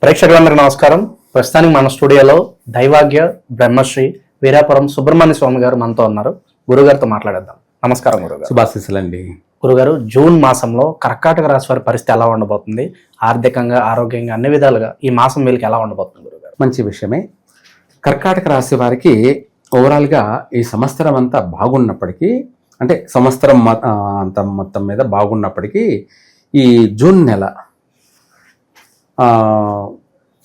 ప్రేక్షకులందరికీ నమస్కారం. ప్రస్తుతానికి మన స్టూడియోలో దైవాగ్య బ్రహ్మశ్రీ వీరాపురం సుబ్రహ్మణ్య స్వామి గారు మనతో ఉన్నారు. గురుగారితో మాట్లాడేద్దాం. నమస్కారం గురుగారు. శుభాశీస్సులండి. గురుగారు, జూన్ మాసంలో కర్కాటక రాశి వారి పరిస్థితి ఎలా ఉండబోతుంది? ఆర్థికంగా, ఆరోగ్యంగా, అన్ని విధాలుగా ఈ మాసం వీళ్ళకి ఎలా ఉండబోతుంది గురుగారు? మంచి విషయమే. కర్కాటక రాశి వారికి ఓవరాల్గా ఈ సంవత్సరం అంతా బాగున్నప్పటికీ, అంటే సంవత్సరం అంత మొత్తం మీద బాగున్నప్పటికీ ఈ జూన్ నెల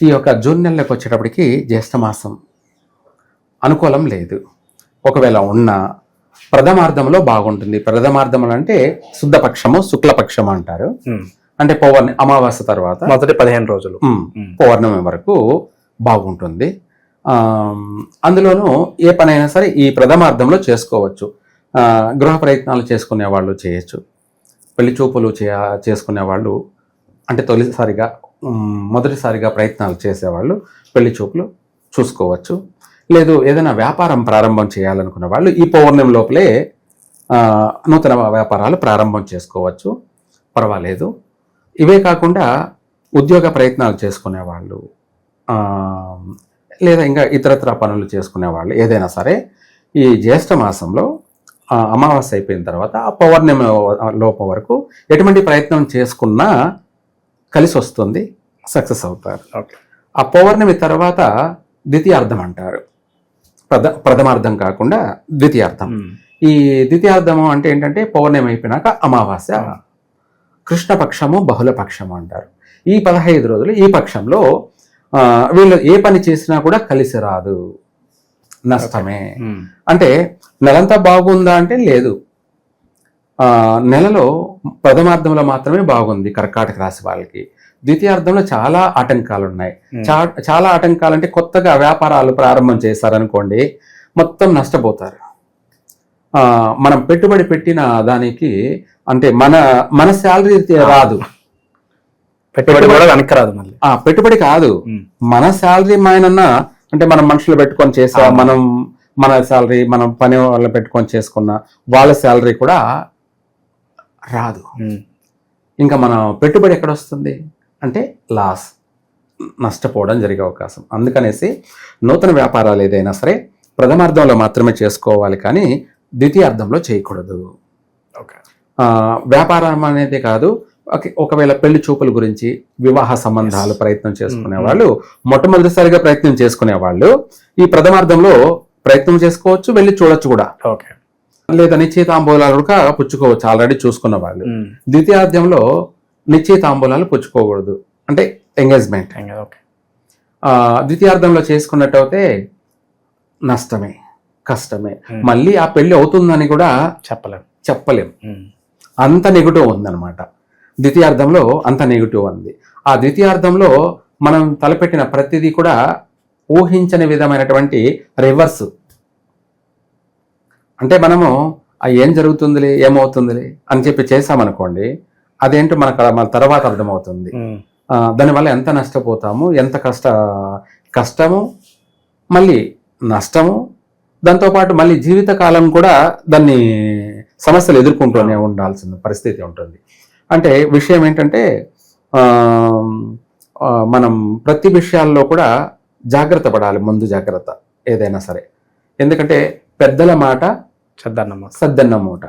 ఈ యొక్క జూన్ నెలలోకి వచ్చేటప్పటికి జ్యేష్ఠమాసం అనుకూలం లేదు. ఒకవేళ ఉన్న ప్రథమార్థంలో బాగుంటుంది. ప్రథమార్థములు అంటే శుద్ధపక్షము, శుక్లపక్షము అంటారు. అంటే పౌర్ణమి, అమావాస్య తర్వాత మొదటి 15 రోజులు పౌర్ణమి వరకు బాగుంటుంది. అందులోనూ ఏ పనైనా సరే ఈ ప్రథమార్థంలో చేసుకోవచ్చు. గృహ ప్రయత్నాలు చేసుకునే వాళ్ళు చేయొచ్చు. పెళ్లి చూపులు చేసుకునే వాళ్ళు, అంటే మొదటిసారిగా ప్రయత్నాలు చేసేవాళ్ళు పెళ్లి చూపులు చూసుకోవచ్చు. లేదు ఏదైనా వ్యాపారం ప్రారంభం చేయాలనుకున్న వాళ్ళు ఈ పౌర్ణమి లోపలే నూతన వ్యాపారాలు ప్రారంభం చేసుకోవచ్చు, పర్వాలేదు. ఇవే కాకుండా ఉద్యోగ ప్రయత్నాలు చేసుకునేవాళ్ళు, లేదా ఇంకా ఇతరత్ర పనులు చేసుకునేవాళ్ళు ఏదైనా సరే ఈ జ్యేష్ఠ మాసంలో అమావాస్య అయిపోయిన తర్వాత ఆ పౌర్ణమి లోపం వరకు ఎటువంటి ప్రయత్నం చేసుకున్నా కలిసి వస్తుంది, సక్సెస్ అవుతారు. ఆ పౌర్ణమి తర్వాత ద్వితీయార్థం అంటారు. ప్రథమార్థం కాకుండా ద్వితీయార్థం. ఈ ద్వితీయార్థము అంటే ఏంటంటే పౌర్ణమి అయిపోయినాక అమావాస్య, కృష్ణపక్షము, బహుళపక్షము అంటారు. ఈ 15 రోజులు ఈ పక్షంలో వీళ్ళు ఏ పని చేసినా కూడా కలిసి రాదు, నష్టమే. అంటే నెలంతా బాగుందా అంటే లేదు. నెలలో ప్రథమార్థంలో మాత్రమే బాగుంది కర్కాటక రాశి వాళ్ళకి. ద్వితీయార్థంలో చాలా ఆటంకాలు ఉన్నాయి. చాలా ఆటంకాలు అంటే కొత్తగా వ్యాపారాలు ప్రారంభం చేశారనుకోండి, మొత్తం నష్టపోతారు. మనం పెట్టుబడి పెట్టిన దానికి అంటే మన శాలరీ రాదు, పెట్టుబడి కాదు, మన శాలరీ మాయనన్నా, అంటే మనం మనుషులు పెట్టుకొని చేసా, మన శాలరీ మనం పని వాళ్ళని పెట్టుకొని చేసుకున్న వాళ్ళ శాలరీ కూడా రాదు. ఇంకా మన పెట్టుబడి ఎక్కడ వస్తుంది అంటే లాస్, నష్టపోవడం జరిగే అవకాశం. అందుకనేసి నూతన వ్యాపారాలు ఏదైనా సరే ప్రథమార్థంలో మాత్రమే చేసుకోవాలి, కానీ ద్వితీయార్థంలో చేయకూడదు. వ్యాపారం అనేది కాదు, ఒకవేళ పెళ్లి చూపుల గురించి, వివాహ సంబంధాలు ప్రయత్నం చేసుకునే వాళ్ళు, మొట్టమొదటిసారిగా ప్రయత్నం చేసుకునే వాళ్ళు ఈ ప్రథమార్థంలో ప్రయత్నం చేసుకోవచ్చు, వెళ్ళి చూడొచ్చు కూడా. లేదా నిశ్చయితాంబూలాలు కూడా పుచ్చుకోవచ్చు, ఆల్రెడీ చూసుకున్న వాళ్ళు. ద్వితీయార్థంలో నిశ్చయితాంబూలాలు పుచ్చుకోకూడదు, అంటే ఎంగేజ్మెంట్. ద్వితీయార్థంలో చేసుకున్నట్టయితే నష్టమే, కష్టమే. మళ్ళీ ఆ పెళ్లి అవుతుందని కూడా చెప్పలేం. అంత నెగిటివ్ ఉందన్నమాట. ద్వితీయార్థంలో అంత నెగిటివ్ ఉంది. ఆ ద్వితీయార్థంలో మనం తలపెట్టిన ప్రతిదీ కూడా ఊహించని విధమైనటువంటి రివర్స్. అంటే మనము ఏం జరుగుతుందిలే, ఏమవుతుందిలే అని చెప్పి చేసామనుకోండి, అదేంటో మనకు మన తర్వాత అర్థమవుతుంది. దానివల్ల ఎంత నష్టపోతాము, ఎంత కష్టము, మళ్ళీ నష్టము, దాంతోపాటు మళ్ళీ జీవితకాలం కూడా దాన్ని సమస్యలు ఎదుర్కొంటూనే ఉండాల్సిన పరిస్థితి ఉంటుంది. అంటే విషయం ఏంటంటే మనం ప్రతి విషయాల్లో కూడా జాగ్రత్త పడాలి, ముందు జాగ్రత్త ఏదైనా సరే. ఎందుకంటే పెద్దల మాట సద్దన్న మూట.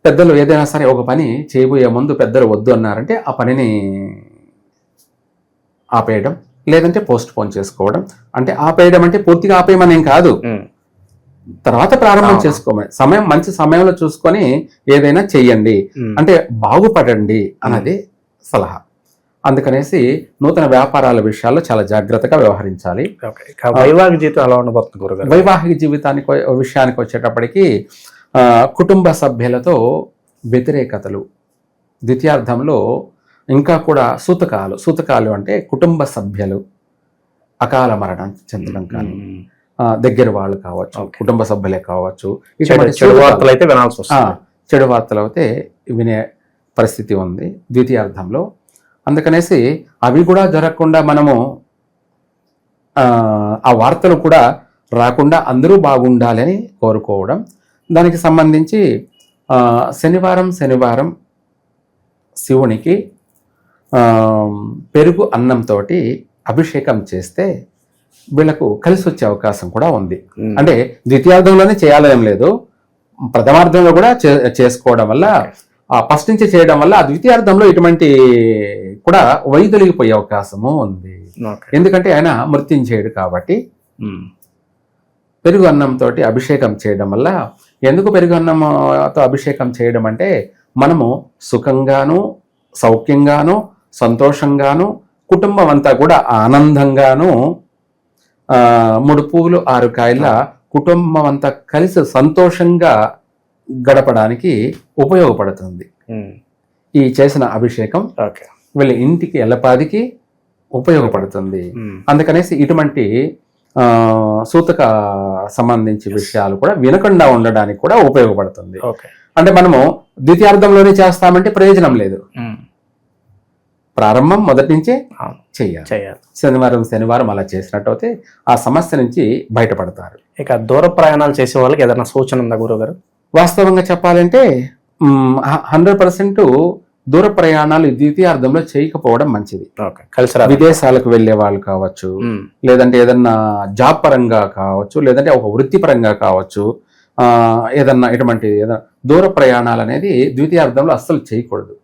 పెద్దలు ఏదైనా సరే ఒక పని చేయబోయే ముందు పెద్దలు వద్దు అన్నారంటే ఆ పనిని ఆపేయడం, లేదంటే పోస్ట్ పోన్ చేసుకోవడం. అంటే ఆపేయడం అంటే పూర్తిగా ఆపేయమనేం కాదు, తర్వాత ప్రారంభం చేసుకోమని, మంచి సమయంలో చూసుకొని ఏదైనా చెయ్యండి, అంటే బాగుపడండి అన్నది సలహా. అందుకనేసి నూతన వ్యాపారాల విషయాల్లో చాలా జాగ్రత్తగా వ్యవహరించాలి. వైవాహిక జీవితం ఎలా ఉండబోతుంది? వైవాహిక విషయానికి వచ్చేటప్పటికి కుటుంబ సభ్యులతో వ్యతిరేకతలు, ద్వితీయార్థంలో ఇంకా కూడా సూతకాలు అంటే కుటుంబ సభ్యులు అకాల మరణం చెందడం, కానీ దగ్గర వాళ్ళు కావచ్చు, కుటుంబ సభ్యులే కావచ్చు, చెడు వార్తలు అయితే వినే పరిస్థితి ఉంది ద్వితీయార్థంలో. అందుకనేసి అవి కూడా జరగకుండా మనము ఆ వార్తలు కూడా రాకుండా అందరూ బాగుండాలి అని కోరుకోవడం. దానికి సంబంధించి శనివారం శివునికి పెరుగు అన్నంతో అభిషేకం చేస్తే వీళ్ళకు కలిసి వచ్చే అవకాశం కూడా ఉంది. అంటే ద్వితీయార్థంలోనే చేయాలనేం లేదు, ప్రథమార్థంలో కూడా చేసుకోవడం వల్ల, ఫస్ట్ నుంచి చేయడం వల్ల ఆ ద్వితీయార్థంలో ఇటువంటి కూడా వైదొలిగిపోయే అవకాశము ఉంది. ఎందుకంటే ఆయన మృత్యుంజయుడు కాబట్టి. పెరుగు అన్నంతో అభిషేకం చేయడం వల్ల, ఎందుకు పెరుగు అన్నంతో అభిషేకం చేయడం అంటే మనము సుఖంగాను, సౌఖ్యంగాను, సంతోషంగాను, కుటుంబం అంతా కూడా ఆనందంగాను, 3 పువ్వులు 6 కాయల కుటుంబం అంతా కలిసి సంతోషంగా గడపడానికి ఉపయోగపడుతుంది ఈ చేసిన అభిషేకం. వీళ్ళ ఇంటికి ఎల్లపాదికి ఉపయోగపడుతుంది. అందుకనేసి ఇటువంటి సూతక సంబంధించి విషయాలు కూడా వినకుండా ఉండడానికి కూడా ఉపయోగపడుతుంది. అంటే మనము ద్వితీయార్థంలోనే చేస్తామంటే ప్రయోజనం లేదు, ప్రారంభం మొదటి నుంచే చేయాలి. శనివారం అలా చేసినట్టు అయితే ఆ సమస్య నుంచి బయటపడతారు. ఇక దూర ప్రయాణాలు చేసే వాళ్ళకి ఏదైనా సూచన ఉందా గురువుగారు? వాస్తవంగా చెప్పాలంటే 100% దూర ప్రయాణాలు ద్వితీయార్థంలో చేయకపోవడం మంచిది. విదేశాలకు వెళ్లే వాళ్ళు కావచ్చు, లేదంటే ఏదన్నా జాబ్ పరంగా కావచ్చు, లేదంటే ఒక వృత్తిపరంగా కావచ్చు, ఏదన్నా ఇటువంటి దూర ప్రయాణాలు అనేది ద్వితీయార్థంలో అస్సలు చేయకూడదు.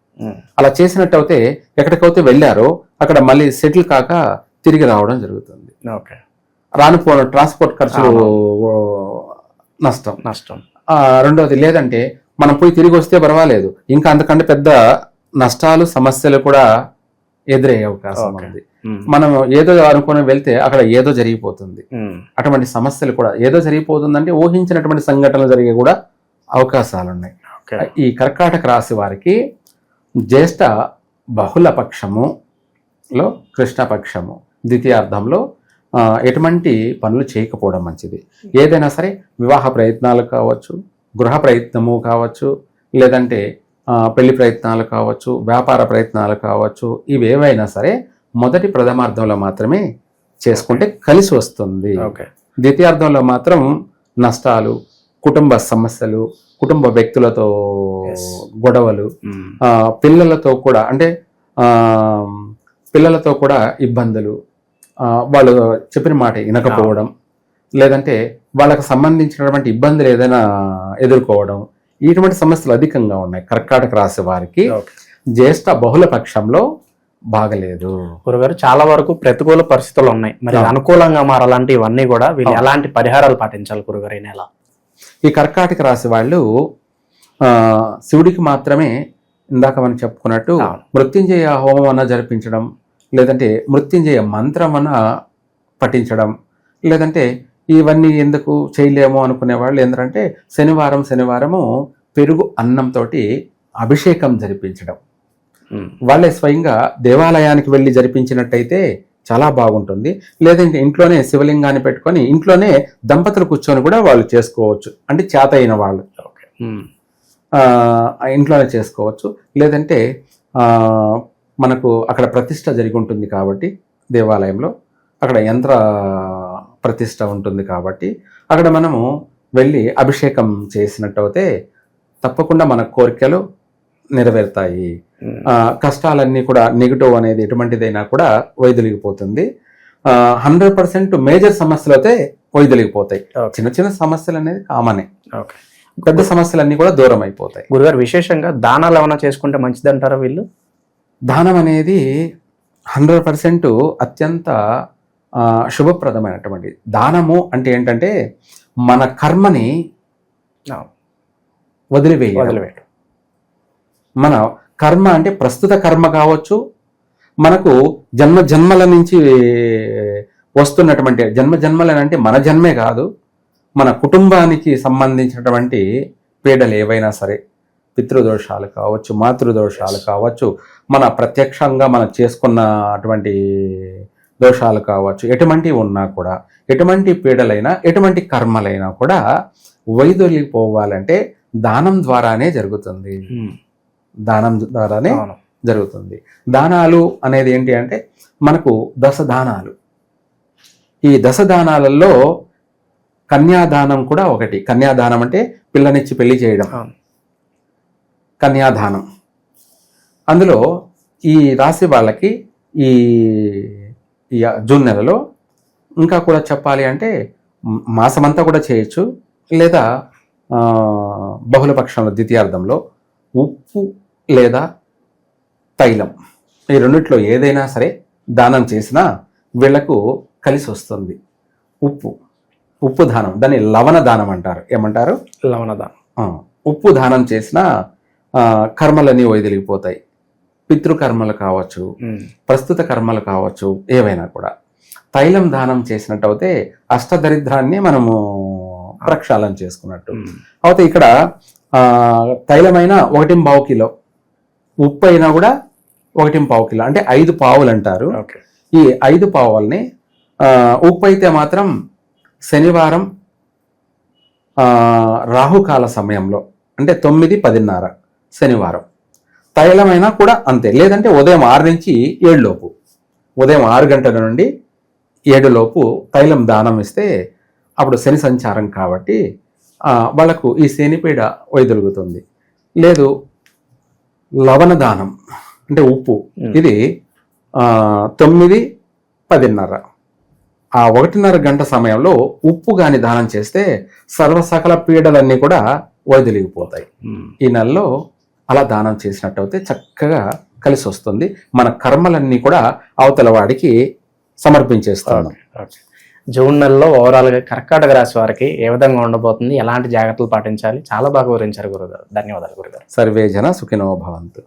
అలా చేసినట్టు అయితే ఎక్కడికైతే వెళ్ళారో అక్కడ మళ్ళీ సెటిల్ కాక తిరిగి రావడం జరుగుతుంది. రానుపోవడం ట్రాన్స్పోర్ట్ ఖర్చులు నష్టం. రెండవది, లేదంటే మనం పోయి తిరిగి వస్తే పర్వాలేదు, ఇంకా అంతకంటే పెద్ద నష్టాలు సమస్యలు కూడా ఎదురయ్యే అవకాశం ఉంది. మనం ఏదో అనుకుని వెళ్తే అక్కడ ఏదో జరిగిపోతుంది. అటువంటి సమస్యలు కూడా ఏదో జరిగిపోతుందంటే ఊహించినటువంటి సంఘటనలు జరిగే కూడా అవకాశాలు ఉన్నాయి. ఈ కర్కాటక రాశి వారికి జ్యేష్ఠ బహుళ పక్షములో కృష్ణపక్షము ద్వితీయార్థంలో ఎటువంటి పనులు చేయకపోవడం మంచిది. ఏదైనా సరే వివాహ ప్రయత్నాలు కావచ్చు, గృహ ప్రయత్నము కావచ్చు, లేదంటే పెళ్లి ప్రయత్నాలు కావచ్చు, వ్యాపార ప్రయత్నాలు కావచ్చు, ఇవేవైనా సరే మొదటి ప్రథమార్థంలో మాత్రమే చేసుకుంటే కలిసి వస్తుంది. ద్వితీయార్థంలో మాత్రం నష్టాలు, కుటుంబ సమస్యలు, కుటుంబ వ్యక్తులతో గొడవలు, పిల్లలతో కూడా అంటే పిల్లలతో కూడా ఇబ్బందులు, వాళ్ళు చెప్పిన మాట వినకపోవడం, లేదంటే వాళ్ళకు సంబంధించినటువంటి ఇబ్బందులు ఏదైనా ఎదుర్కోవడం, ఇటువంటి సమస్యలు అధికంగా ఉన్నాయి కర్కాటక రాశి వారికి. జ్యేష్ఠ బహుళ పక్షంలో బాగలేదు. గురుగారు, చాలా వరకు ప్రతికూల పరిస్థితులు ఉన్నాయి, మరి అనుకూలంగా మారాలంటే ఇవన్నీ కూడా వీళ్ళు ఎలాంటి పరిహారాలు పాటించాలి గురుగారు ఈ నెల? ఈ కర్కాటక రాశి వాళ్ళు శివుడికి మాత్రమే ఇందాక మనం చెప్పుకున్నట్టు మృత్యుంజయ హోమం అన్న జరిపించడం, లేదంటే మృత్యుంజయ మంత్రం అన్న పఠించడం, లేదంటే ఇవన్నీ ఎందుకు చేయలేమో అనుకునే వాళ్ళు ఏంటంటే శనివారము పెరుగు అన్నంతో అభిషేకం జరిపించడం, వాళ్ళే స్వయంగా దేవాలయానికి వెళ్ళి జరిపించినట్టయితే చాలా బాగుంటుంది. లేదంటే ఇంట్లోనే శివలింగాన్ని పెట్టుకొని ఇంట్లోనే దంపతులు కూర్చొని కూడా వాళ్ళు చేసుకోవచ్చు. అంటే చేత అయిన వాళ్ళు ఇంట్లోనే చేసుకోవచ్చు. లేదంటే మనకు అక్కడ ప్రతిష్ట జరిగి ఉంటుంది కాబట్టి దేవాలయంలో అక్కడ యంత్ర ప్రతిష్ట ఉంటుంది కాబట్టి అక్కడ మనము వెళ్ళి అభిషేకం చేసినట్టు అయితే తప్పకుండా మన కోరికలు నెరవేరుతాయి. కష్టాలన్నీ కూడా నెగిటివ్ అనేది ఎటువంటిదైనా కూడా వైదొలిగిపోతుంది. 100% మేజర్ సమస్యలు అయితే వైదొలిగిపోతాయి. చిన్న చిన్న సమస్యలు అనేది కామనే, పెద్ద సమస్యలన్నీ కూడా దూరం అయిపోతాయి. గురుగారు, విశేషంగా దానాలు ఏమైనా చేసుకుంటే మంచిది అంటారా వీళ్ళు? దానం అనేది 100% అత్యంత శుభప్రదమైనటువంటి దానము. అంటే ఏంటంటే మన కర్మని వదిలివేయడం. మన కర్మ అంటే ప్రస్తుత కర్మ కావచ్చు, మనకు జన్మల నుంచి వస్తున్నటువంటి జన్మలనంటే మన జన్మే కాదు, మన కుటుంబానికి సంబంధించినటువంటి పీడలు ఏవైనా సరే, పితృదోషాలు కావచ్చు, మాతృదోషాలు కావచ్చు, మన ప్రత్యక్షంగా మనం చేసుకున్న అటువంటి దోషాలు కావచ్చు, ఎటువంటివి ఉన్నా కూడా, ఎటువంటి పీడలైనా ఎటువంటి కర్మలైనా కూడా వైదొలిగిపోవాలంటే దానం ద్వారానే జరుగుతుంది. దానం ద్వారానే జరుగుతుంది. దానాలు అనేది ఏంటి అంటే మనకు 10 దానాలు. ఈ 10 దానాలలో కన్యాదానం కూడా ఒకటి. కన్యాదానం అంటే పిల్లనిచ్చి పెళ్లి చేయడం, కన్యాదానం. అందులో ఈ రాశి వాళ్ళకి ఈ ఈ జూన్ నెలలో ఇంకా కూడా చెప్పాలి అంటే మాసమంతా కూడా చేయొచ్చు, లేదా బహుళపక్షంలో ద్వితీయార్థంలో ఉప్పు లేదా తైలం ఈ రెండిట్లో ఏదైనా సరే దానం చేసినా వీళ్లకు కలిసి వస్తుంది. ఉప్పు దానం, దాన్ని లవణ దానం అంటారు. ఏమంటారు? లవణదానం. ఉప్పు దానం చేసిన కర్మలన్నీ వైదొలిగిపోతాయి. పితృకర్మలు కావచ్చు, ప్రస్తుత కర్మలు కావచ్చు, ఏవైనా కూడా. తైలం దానం చేసినట్టు అయితే అష్టదరిద్రాన్ని మనము ప్రక్షాళన చేసుకున్నట్టు అయితే ఇక్కడ తైలమైన 1.5 కిలో, ఉప్పు అయినా కూడా 1.5 కిలో, అంటే 5 పావులు అంటారు. ఈ 5 పావుల్ని ఉప్పు అయితే మాత్రం శనివారం రాహుకాల సమయంలో, అంటే 9-10:30 శనివారం. తైలమైనా కూడా అంతే, లేదంటే ఉదయం 6 నుంచి 7 లోపు, ఉదయం 6 గంటల నుండి 7 లోపు తైలం దానం ఇస్తే అప్పుడు శని సంచారం కాబట్టి వాళ్ళకు ఈ శనిపీడ వైదొలుగుతుంది. లేదు లవణ దానం అంటే ఉప్పు, ఇది 9-10:30 ఆ 1:30 గంట సమయంలో ఉప్పు గాని దానం చేస్తే సర్వసకల పీడలన్నీ కూడా వైదొలిగిపోతాయి. ఈ నెలలో అలా దానం చేసినట్టయితే చక్కగా కలిసి వస్తుంది. మన కర్మలన్నీ కూడా అవతల వాడికి సమర్పించేస్తాను. జూన్ నెలలో ఓవరాల్గా కర్కాటక రాశి వారికి ఏ విధంగా ఉండబోతుంది, ఎలాంటి జాగ్రత్తలు పాటించాలి, చాలా బాగా వివరించారు గురుగారు. ధన్యవాదాలు గురుగారు. సర్వే జన సుఖినో భవంతు.